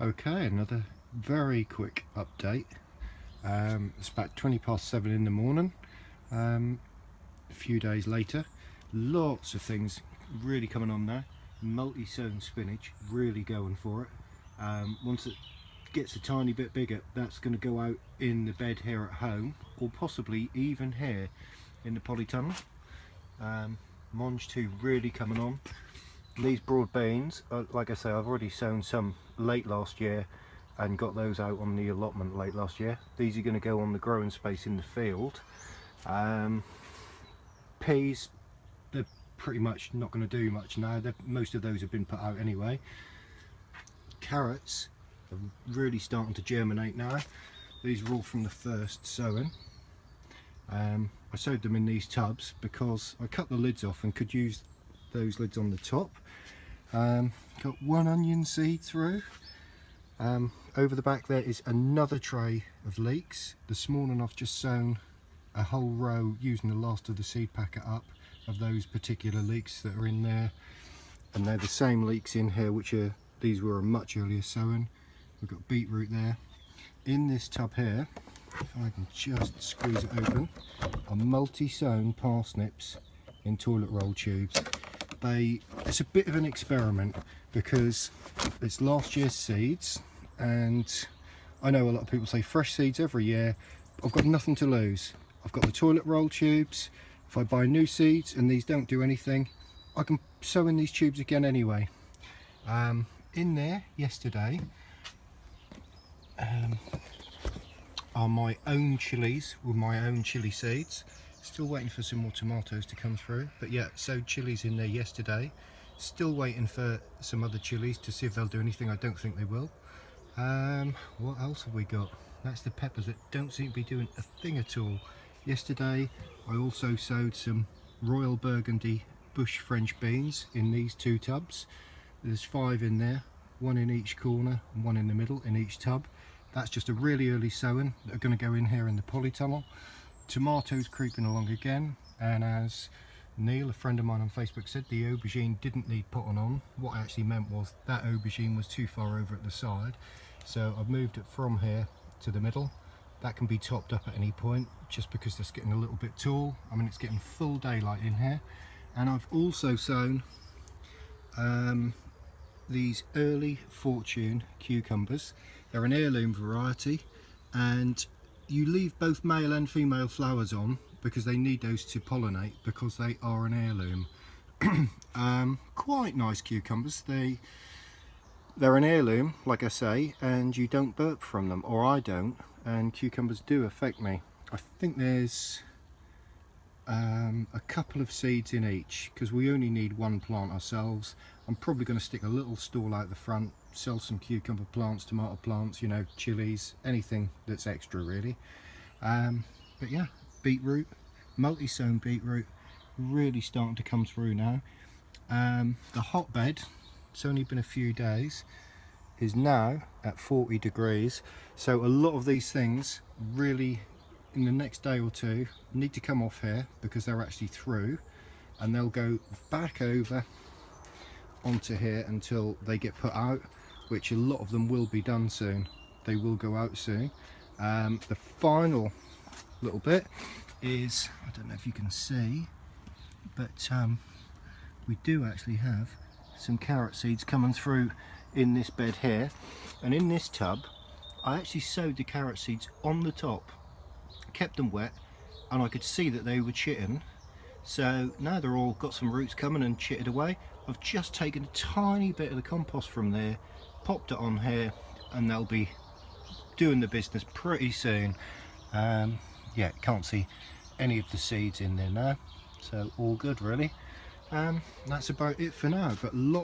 Okay, another very quick update. It's about 7:20 in the morning. A few days later, lots of things really coming on there. Multi-sown spinach, really going for it. Once it gets a tiny bit bigger, that's going to go out in the bed here at home, or possibly even here in the Polytunnel. Monge 2 really coming on. These broad beans, like I say, I've already sown some late last year and got those out on the allotment late last year. These are going to go on the growing space in the field. Peas, they're pretty much not going to do much now. Most of those have been put out anyway. Carrots are really starting to germinate now. These are all from the first sowing. I sowed them in these tubs because I cut the lids off and could use those lids on the top. Got one onion seed through. Over the back there is another tray of leeks. This morning I've just sown a whole row using the last of the seed packet up of those particular leeks that are in there, and they're the same leeks in here, these were a much earlier sowing. We've got beetroot there. In this tub here, if I can just squeeze it open, are multi-sown parsnips in toilet roll tubes. It's a bit of an experiment because it's last year's seeds, and I know a lot of people say fresh seeds every year. I've got nothing to lose. I've got the toilet roll tubes. If I buy new seeds and these don't do anything, I can sow in these tubes again anyway. In there yesterday are my own chilies with my own chili seeds. Still waiting for some more tomatoes to come through, but yeah, sowed chilies in there yesterday. Still waiting for some other chilies to see if they'll do anything. I don't think they will. What else have we got? That's the peppers that don't seem to be doing a thing at all. Yesterday I also sowed some Royal Burgundy bush French beans in these two tubs. There's 5 in there, 1 in each corner and 1 in the middle in each tub. That's just a really early sowing that are going to go in here in the Polytunnel. Tomatoes creeping along again, and as Neil, a friend of mine on Facebook, said, the aubergine didn't need putting on. What I actually meant was that aubergine was too far over at the side, so I've moved it from here to the middle. That can be topped up at any point, just because that's getting a little bit tall. I mean, it's getting full daylight in here. And I've also sown these early fortune cucumbers. They're an heirloom variety, and you leave both male and female flowers on because they need those to pollinate, because they are an heirloom. Quite nice cucumbers. They're an heirloom, like I say, and you don't burp from them, or I don't, and cucumbers do affect me. I think there's a couple of seeds in each because we only need one plant ourselves. I'm probably going to stick a little stall out the front, sell some cucumber plants, tomato plants, you know, chilies, anything that's extra really. But yeah, beetroot, multi-sown beetroot, really starting to come through now. The hotbed, it's only been a few days, is now at 40 degrees, so a lot of these things really in the next day or two need to come off here because they're actually through, and they'll go back over onto here until they get put out, which a lot of them will be done soon. They will go out soon. The final little bit is, I don't know if you can see, but we do actually have some carrot seeds coming through in this bed here, and in this tub I actually sowed the carrot seeds on the top, kept them wet, and I could see that they were chitting. So now they're all got some roots coming and chitted away. I've just taken a tiny bit of the compost from there, popped it on here, and they'll be doing the business pretty soon. Yeah, can't see any of the seeds in there now, so all good really. That's about it for now, but